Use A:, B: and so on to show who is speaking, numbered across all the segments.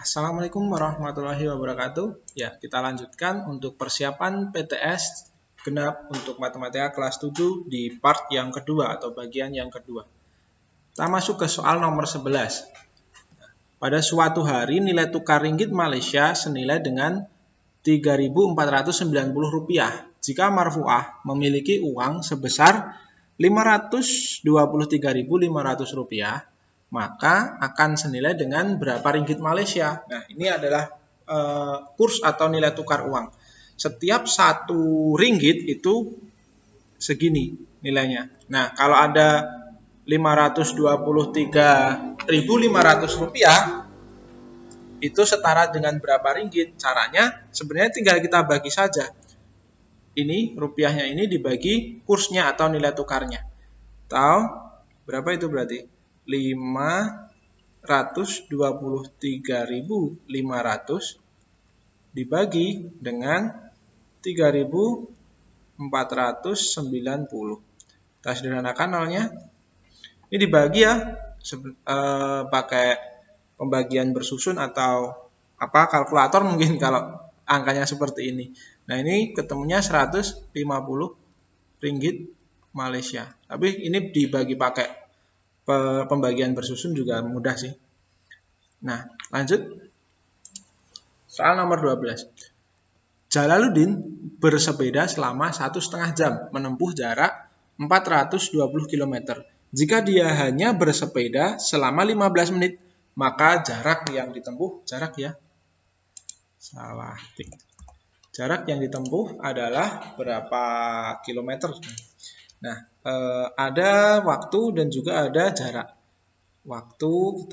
A: Assalamualaikum warahmatullahi wabarakatuh. Ya, kita lanjutkan untuk persiapan PTS genap untuk matematika kelas 7 di part yang kedua atau bagian yang kedua. Kita masuk ke soal nomor 11. Pada suatu hari nilai tukar ringgit Malaysia senilai dengan Rp3.490 jika marfu'ah memiliki uang sebesar Rp523.500, maka akan senilai dengan berapa ringgit Malaysia. Nah, ini adalah kurs atau nilai tukar uang. Setiap 1 ringgit itu segini nilainya. Nah, kalau ada Rp523.500 itu setara dengan berapa ringgit? Caranya sebenarnya tinggal kita bagi saja. Ini rupiahnya ini dibagi kursnya atau nilai tukarnya. Tahu berapa itu berarti? 523.500 dibagi dengan 3.490. Kita sederhanakan nolnya. Ini dibagi ya pakai pembagian bersusun atau kalkulator mungkin kalau angkanya seperti ini. Nah, ini ketemunya 150 ringgit Malaysia. Tapi ini dibagi pakai pembagian bersusun juga mudah sih. Nah, lanjut. Soal nomor 12. Jalaluddin bersepeda selama 1,5 jam menempuh jarak 420 km. Jika dia hanya bersepeda selama 15 menit, maka jarak yang ditempuh, jarak yang ditempuh adalah berapa kilometer? Nah, ada waktu dan juga ada jarak. Waktu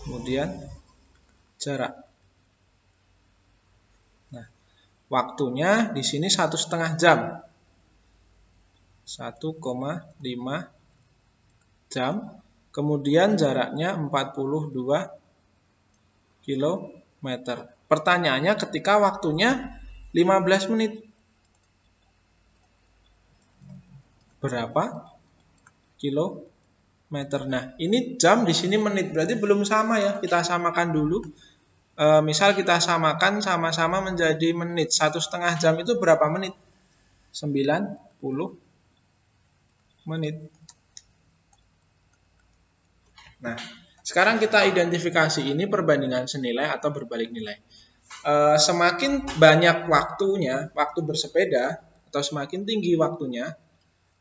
A: kemudian jarak. Nah, waktunya di sini 1,5 jam. 1,5 jam. Kemudian jaraknya 42 km. Pertanyaannya ketika waktunya 15 menit. Berapa kilometer? Nah, ini jam di sini menit. Berarti belum sama ya. Kita samakan dulu. Misal kita samakan sama-sama menjadi menit. 1,5 jam itu berapa menit? 90 menit. Nah, sekarang kita identifikasi ini perbandingan senilai atau berbalik nilai. Semakin banyak waktunya, waktu bersepeda, atau semakin tinggi waktunya,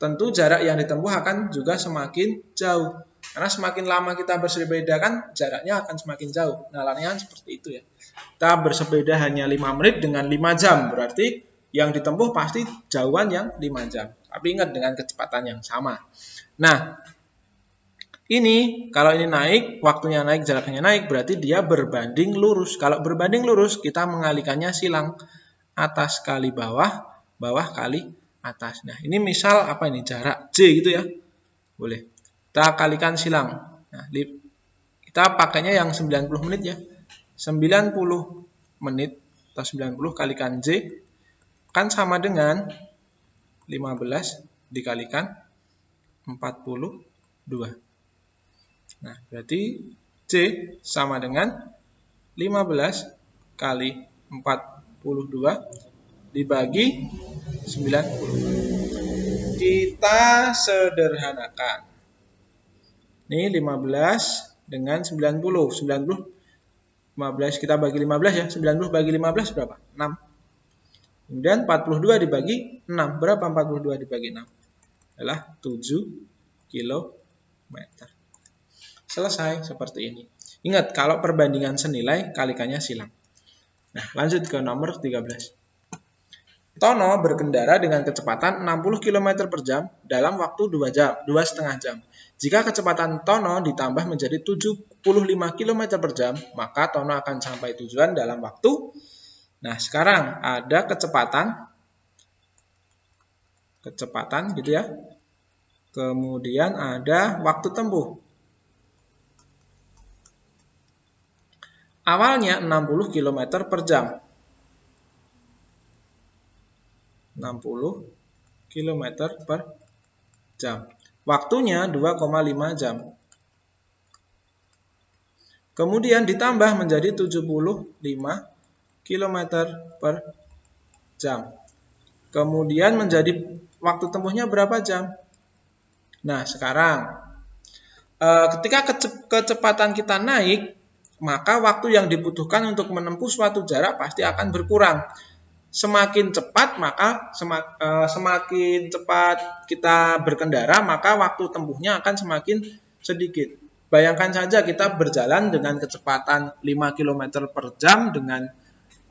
A: tentu jarak yang ditempuh akan juga semakin jauh. Karena semakin lama kita bersepeda kan jaraknya akan semakin jauh. Nalarnya seperti itu ya. Kita bersepeda hanya 5 menit dengan 5 jam. Berarti yang ditempuh pasti jauhan yang 5 jam. Tapi ingat dengan kecepatan yang sama. Nah, ini kalau ini naik, waktunya naik, jaraknya naik, berarti dia berbanding lurus. Kalau berbanding lurus, kita mengalihkannya silang. Atas kali bawah, bawah kali atas. Nah, ini misal apa ini? Jarak J gitu ya. Boleh. Kita kalikan silang. Nah, kita pakainya yang 90 menit ya. 90 menit atau 90 kalikan J kan sama dengan 15 dikalikan 42. Nah, berarti C sama dengan 15 kali 42 dibagi 90. Kita sederhanakan. Ini 15 dengan 90. 15 kita bagi 15 ya. 90 bagi 15 berapa? 6. Kemudian 42 dibagi 6. Berapa 42 dibagi 6? Adalah 7 kilometer. Selesai seperti ini. Ingat, kalau perbandingan senilai, kalikannya silang. Nah, lanjut ke nomor 13. Tono berkendara dengan kecepatan 60 km per jam dalam waktu 2,5 jam. Jika kecepatan Tono ditambah menjadi 75 km per jam, maka Tono akan sampai tujuan dalam waktu. Nah, sekarang ada kecepatan gitu ya. Kemudian ada waktu tempuh. Awalnya 60 km per jam. 60 km per jam. Waktunya 2,5 jam. Kemudian ditambah menjadi 75 km per jam. Kemudian menjadi waktu tempuhnya berapa jam? Nah, sekarang ketika kecepatan kita naik, maka waktu yang dibutuhkan untuk menempuh suatu jarak pasti akan berkurang. Semakin cepat, maka semakin cepat kita berkendara, maka waktu tempuhnya akan semakin sedikit. Bayangkan saja kita berjalan dengan kecepatan 5 km per jam dengan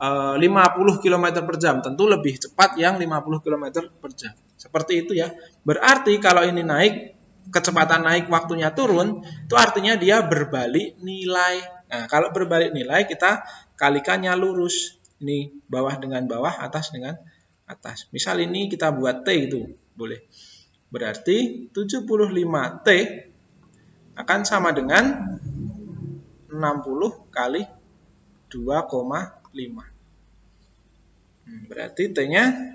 A: 50 km per jam. Tentu lebih cepat yang 50 km per jam. Seperti itu ya. Berarti kalau ini naik, kecepatan naik waktunya turun, itu artinya dia berbalik nilai. Nah, kalau berbalik nilai kita kalikannya lurus. Ini bawah dengan bawah, atas dengan atas. Misal ini kita buat T itu, boleh. Berarti 75T akan sama dengan 60 kali 2,5. Berarti T-nya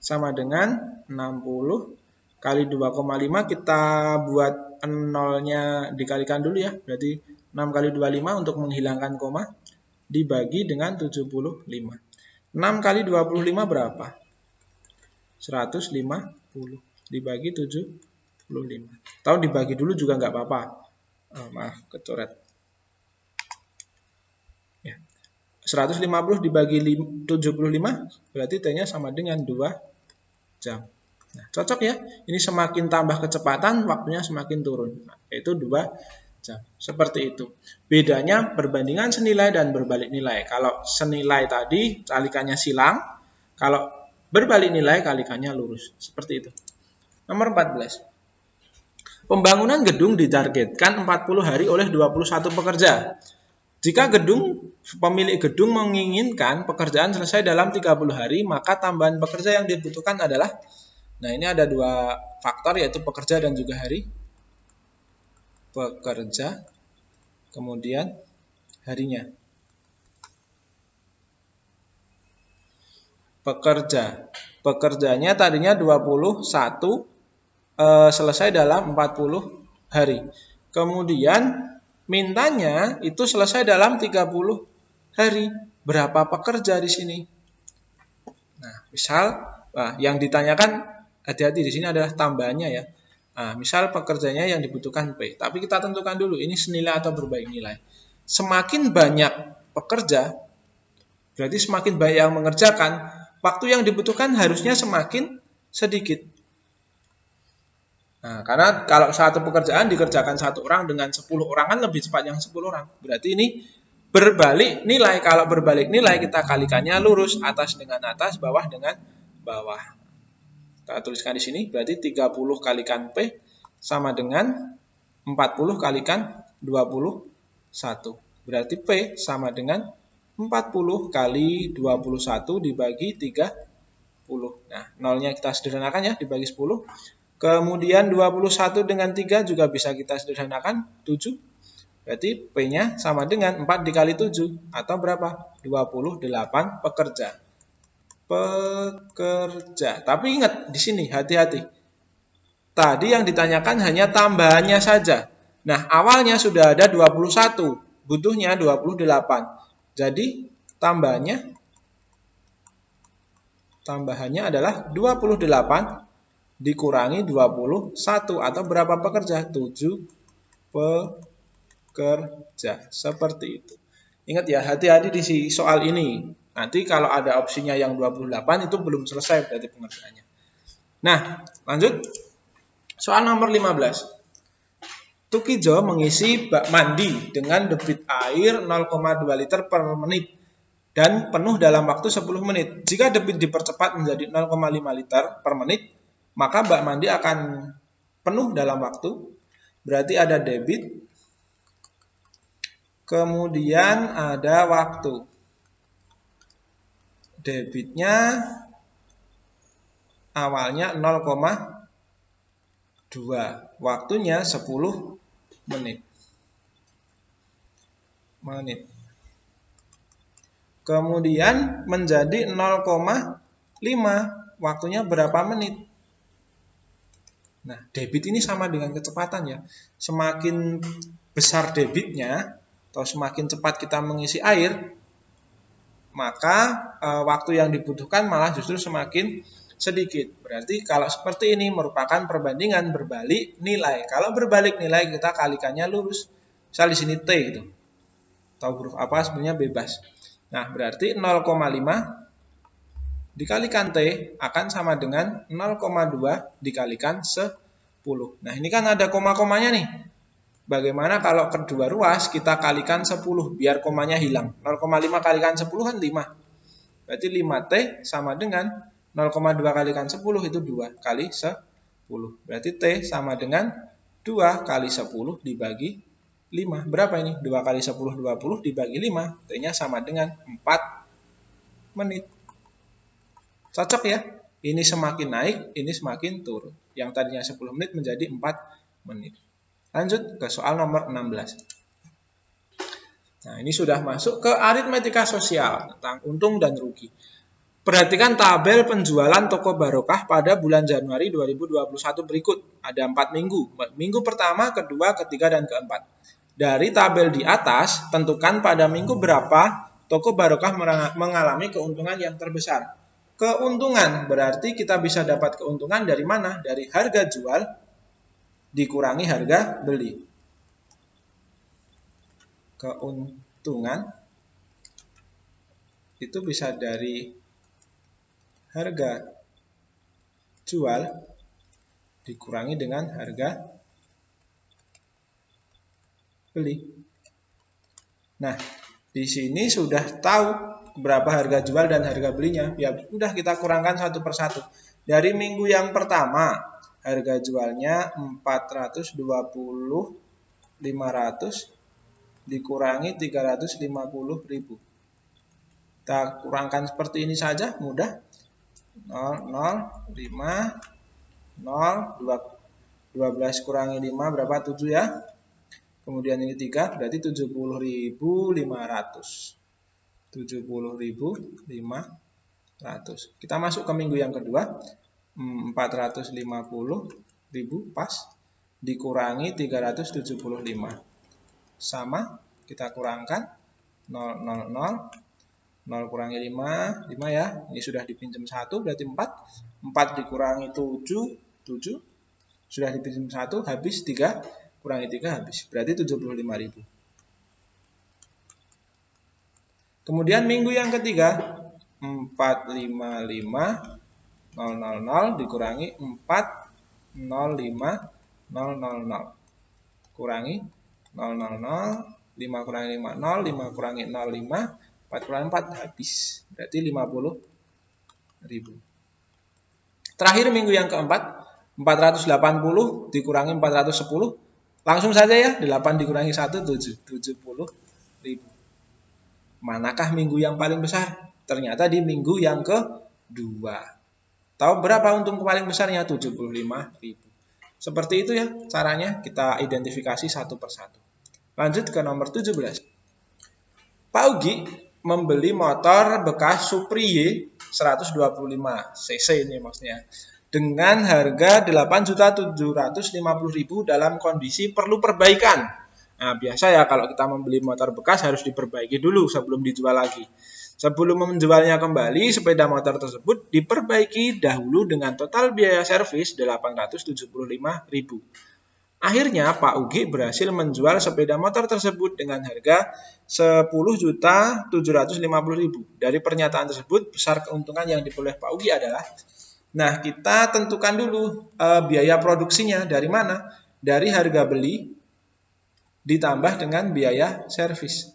A: sama dengan 60 kali 2,5. Kita buat nolnya dikalikan dulu ya. Berarti 6 kali 25 untuk menghilangkan koma. Dibagi dengan 75. 6 kali 25 berapa? 150. Dibagi 75. Atau dibagi dulu juga nggak apa-apa. Maaf, kecoret. Ya. 150 dibagi 75 berarti T-nya sama dengan 2 jam. Nah, cocok ya. Ini semakin tambah kecepatan, waktunya semakin turun. Nah, yaitu 2 jam. Seperti itu. Bedanya perbandingan senilai dan berbalik nilai. Kalau senilai tadi kalikannya silang, kalau berbalik nilai kalikannya lurus. Seperti itu. Nomor 14. Pembangunan gedung ditargetkan 40 hari oleh 21 pekerja. Jika pemilik gedung menginginkan pekerjaan selesai dalam 30 hari, maka tambahan pekerja yang dibutuhkan adalah, nah ini ada 2 faktor yaitu pekerja dan juga hari. Pekerja, kemudian harinya. Pekerjanya tadinya 21, selesai dalam 40 hari. Kemudian mintanya itu selesai dalam 30 hari. Berapa pekerja di sini? Nah, misal yang ditanyakan hati-hati di sini adalah tambahannya ya. Nah, misal pekerjanya yang dibutuhkan P, tapi kita tentukan dulu ini senilai atau berbalik nilai. Semakin banyak pekerja, berarti semakin banyak yang mengerjakan, waktu yang dibutuhkan harusnya semakin sedikit. Nah, karena kalau satu pekerjaan dikerjakan 1 orang dengan 10 orang kan lebih cepat yang 10 orang. Berarti ini berbalik nilai. Kalau berbalik nilai kita kalikannya lurus, atas dengan atas, bawah dengan bawah. Kita tuliskan di sini, berarti 30 kalikan P sama dengan 40 kalikan 21. Berarti P sama dengan 40 kali 21 dibagi 30. Nah, nolnya kita sederhanakan ya, dibagi 10. Kemudian 21 dengan 3 juga bisa kita sederhanakan, 7. Berarti P-nya sama dengan 4 dikali 7, atau berapa? 28 pekerja. Tapi ingat, di sini hati-hati. Tadi yang ditanyakan hanya tambahannya saja. Nah, awalnya sudah ada 21, butuhnya 28. Jadi, tambahannya adalah 28 dikurangi 21, atau berapa pekerja? 7 pekerja. Seperti itu. Ingat ya, hati-hati di soal ini. Nanti kalau ada opsinya yang 28 itu belum selesai berarti pengerjaannya. Nah, lanjut. Soal nomor 15. Tukijo mengisi bak mandi dengan debit air 0,2 liter per menit dan penuh dalam waktu 10 menit. Jika debit dipercepat menjadi 0,5 liter per menit, maka bak mandi akan penuh dalam waktu. Berarti ada debit, kemudian ada waktu. Debitnya awalnya 0,2, waktunya 10 menit. Kemudian menjadi 0,5, waktunya berapa menit? Nah, debit ini sama dengan kecepatan ya. Semakin besar debitnya atau semakin cepat kita mengisi air, maka waktu yang dibutuhkan malah justru semakin sedikit. Berarti kalau seperti ini merupakan perbandingan berbalik nilai. Kalau berbalik nilai kita kalikannya lurus. Misal di sini T gitu. Atau huruf apa sebenarnya bebas. Nah, berarti 0,5 dikalikan T akan sama dengan 0,2 dikalikan 10. Nah, ini kan ada koma-komanya nih. Bagaimana kalau kedua ruas kita kalikan 10 biar komanya hilang. 0,5 kalikan 10 kan 5. Berarti 5T sama dengan 0,2 kalikan 10 itu 2 kali 10. Berarti T sama dengan 2 kali 10 dibagi 5. Berapa ini? 2 kali 10, 20 dibagi 5. T-nya sama dengan 4 menit. Cocok ya? Ini semakin naik, ini semakin turun. Yang tadinya 10 menit menjadi 4 menit. Lanjut ke soal nomor 16. Nah, ini sudah masuk ke aritmetika sosial tentang untung dan rugi. Perhatikan tabel penjualan toko Barokah pada bulan Januari 2021 berikut. Ada 4 minggu. Minggu pertama, kedua, ketiga, dan keempat. Dari tabel di atas, tentukan pada minggu berapa toko Barokah mengalami keuntungan yang terbesar. Keuntungan berarti kita bisa dapat keuntungan dari mana? Dari harga jual dikurangi harga beli. Keuntungan itu bisa dari harga jual dikurangi dengan harga beli. Nah, di sini sudah tahu berapa harga jual dan harga belinya. Ya sudah kita kurangkan satu persatu. Dari minggu yang pertama, harga jualnya 420, 500 dikurangi 350.000. Kita kurangkan seperti ini saja, mudah. 0, 0, 5, 0, 12 kurangi 5 berapa? 7 ya. Kemudian ini 3, berarti 70.500. 70.500. Kita masuk ke minggu yang kedua. 450.000 pas dikurangi 375. Sama, kita kurangkan 0, 0, 0. 0 kurangi 5, 5 ya. Ini sudah dipinjam 1, berarti 4. 4 dikurangi 7, 7. Sudah dipinjam 1, habis 3. Kurangi 3, habis. Berarti 75.000. Kemudian minggu yang ketiga, 455.000 dikurangi 405.000. Kurangi 000, 5 kurangi 5, 0, 5 kurangi 0, 5. 4 kurangi 4 habis. Berarti 50.000. Terakhir minggu yang keempat, 480 dikurangi 410. Langsung saja ya, 8 dikurangi 1, 7. 70.000. Manakah minggu yang paling besar? Ternyata di minggu yang kedua. Tahu berapa untung paling besarnya? 75.000. Seperti itu ya caranya kita identifikasi satu persatu. Lanjut ke nomor 17. Pak Ugi membeli motor bekas Supri Y 125 cc ini maksudnya dengan harga 8.750.000 dalam kondisi perlu perbaikan. Nah, biasa ya kalau kita membeli motor bekas harus diperbaiki dulu sebelum dijual lagi. Sebelum menjualnya kembali, sepeda motor tersebut diperbaiki dahulu dengan total biaya servis 875.000. Akhirnya Pak Ugi berhasil menjual sepeda motor tersebut dengan harga 10.750.000. Dari pernyataan tersebut, besar keuntungan yang diperoleh Pak Ugi adalah, nah kita tentukan dulu biaya produksinya dari mana? Dari harga beli ditambah dengan biaya servis.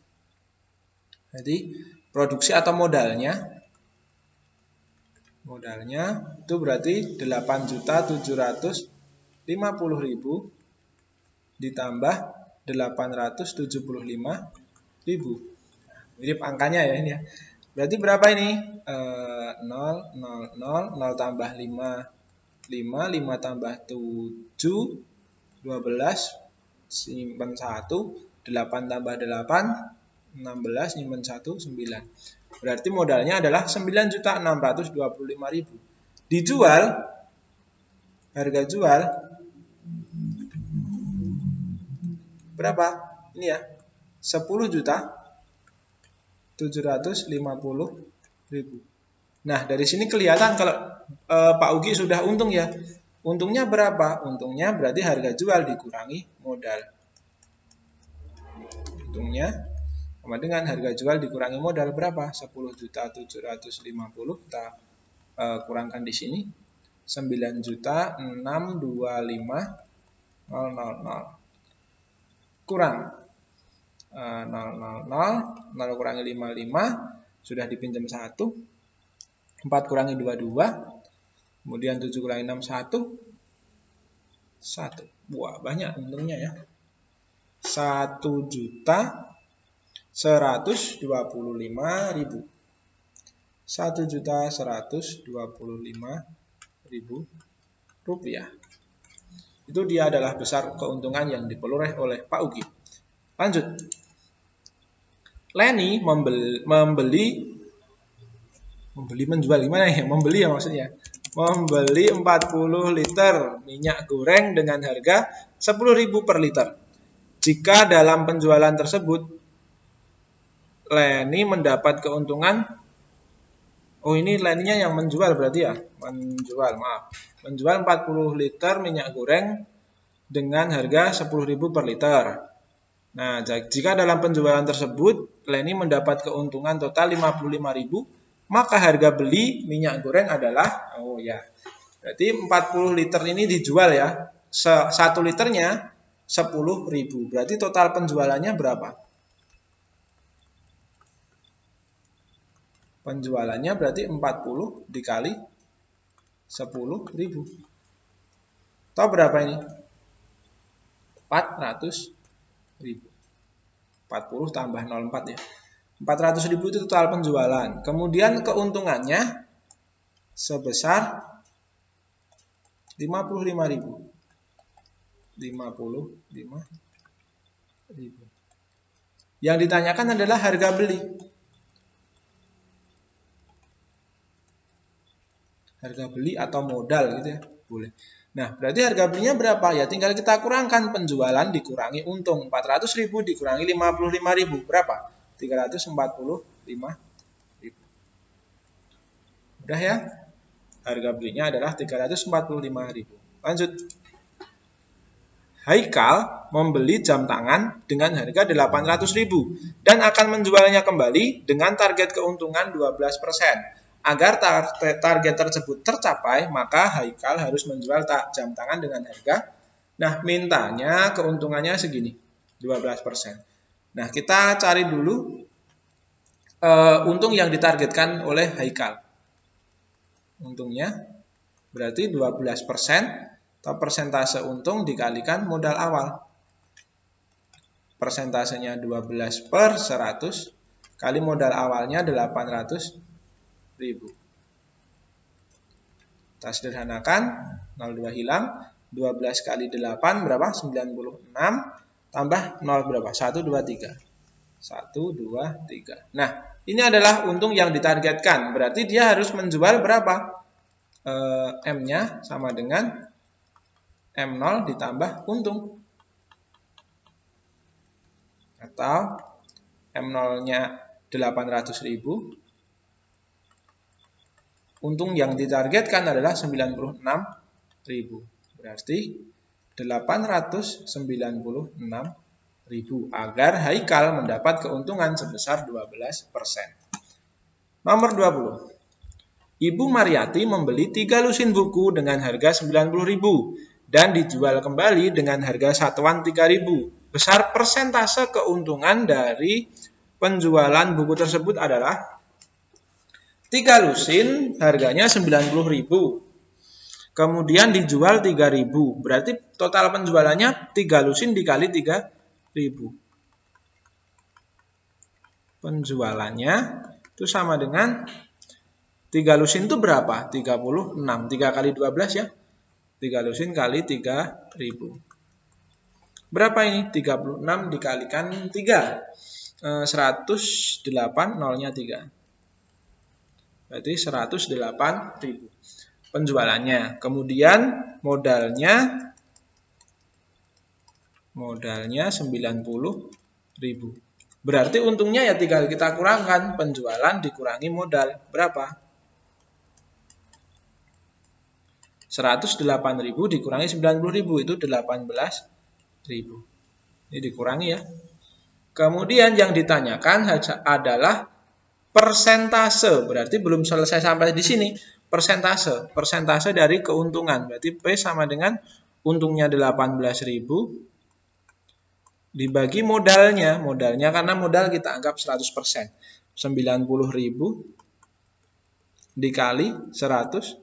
A: Jadi produksi atau modalnya itu berarti 8.750.000 ditambah 875.000. Mirip angkanya ya ini ya. Berarti berapa ini? 0, 0, 0, 0 tambah 5, 5 tambah 7, 12, simpan 1, 8 tambah 8, 16, simpan 1, 9. Berarti modalnya adalah 9.625.000. Dijual, harga jual berapa? Ini ya, 10.750.000. Nah, dari sini kelihatan kalau Pak Ugi sudah untung ya. Untungnya berapa? Untungnya berarti harga jual dikurangi modal. Untungnya sama dengan harga jual dikurangi modal berapa? 10.750.000 kita kurangkan di sini. 9.625.000 kurang 0,000, 0 kurangi 55 sudah dipinjam 1, 4 kurangi 22, kemudian 7 kurangi 6 1. Wah, banyak untungnya ya. 1.125.000. 1.125.000 rupiah. Itu dia adalah besar keuntungan yang diperoleh oleh Pak Ugi. Lanjut. Leni menjual gimana ya? Membeli ya maksudnya. Membeli 40 liter minyak goreng dengan harga 10.000 per liter. Jika dalam penjualan tersebut Leni mendapat keuntungan, oh ini Leninya yang menjual berarti ya? Menjual 40 liter minyak goreng dengan harga 10.000 per liter. Nah, jika dalam penjualan tersebut Leni mendapat keuntungan total 55.000, maka harga beli minyak goreng adalah, berarti 40 liter ini dijual ya, 1 liternya 10.000, berarti total penjualannya berapa? Penjualannya berarti 40 dikali 10.000. Tahu berapa ini? 400.000. 40 tambah 04 ya. 400.000 itu total penjualan. Kemudian keuntungannya sebesar 55.000. 55.000. Yang ditanyakan adalah harga beli. Harga beli atau modal gitu ya. Boleh. Nah, berarti harga belinya berapa? Ya tinggal kita kurangkan penjualan dikurangi untung. 400.000 dikurangi 55.000 berapa? 345.000. Udah ya? Harga belinya adalah 345.000. Lanjut. Haikal membeli jam tangan dengan harga 800.000 dan akan menjualnya kembali dengan target keuntungan 12%. Agar target tersebut tercapai, maka Haikal harus menjual jam tangan dengan harga. Nah, mintanya keuntungannya segini, 12%. Nah, kita cari dulu untung yang ditargetkan oleh Haikal. Untungnya berarti 12% atau persentase untung dikalikan modal awal. Persentasenya 12 per 100 kali modal awalnya 800.000. Kita sederhanakan, 02 hilang, 12 kali 8 berapa? 96, tambah 0 berapa? 1, 2, 3. 1, 2, 3. Nah, ini adalah untung yang ditargetkan. Berarti dia harus menjual berapa? M-nya sama dengan M0 ditambah untung. Atau M0-nya 800.000. Untung yang ditargetkan adalah 96.000. Berarti 896.000 agar Haikal mendapat keuntungan sebesar 12%. Nomor 20. Ibu Mariati membeli 3 lusin buku dengan harga 90.000 dan dijual kembali dengan harga satuan 3.000. Besar persentase keuntungan dari penjualan buku tersebut adalah 3 lusin harganya 90.000. Kemudian dijual 3.000. Berarti total penjualannya 3 lusin dikali 3.000. Penjualannya itu sama dengan 3 lusin itu berapa? 36. 3 kali 12 ya. 3 lusin kali 3.000. Berapa ini? 36 dikalikan 3. 108, nolnya 3. Berarti 108.000 penjualannya. Kemudian modalnya Modalnya 90.000. Berarti untungnya ya tinggal kita kurangkan, penjualan dikurangi modal. Berapa? 108.000 dikurangi 90.000 itu 18.000. Ini dikurangi ya. Kemudian yang ditanyakan adalah persentase. Berarti belum selesai sampai di sini. Persentase. Persentase dari keuntungan. Berarti P sama dengan untungnya 18.000 dibagi modalnya. Modalnya karena modal kita anggap 100%. 90.000 dikali 100%.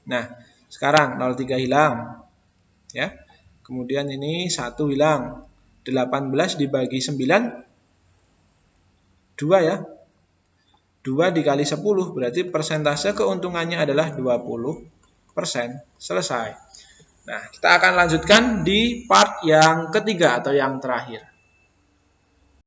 A: Nah, sekarang 03 hilang. Ya. Kemudian ini 1 hilang. 18 dibagi 9 2 ya. 2 dikali 10 berarti persentase keuntungannya adalah 20%. Selesai. Nah, kita akan lanjutkan di part yang ketiga atau yang terakhir.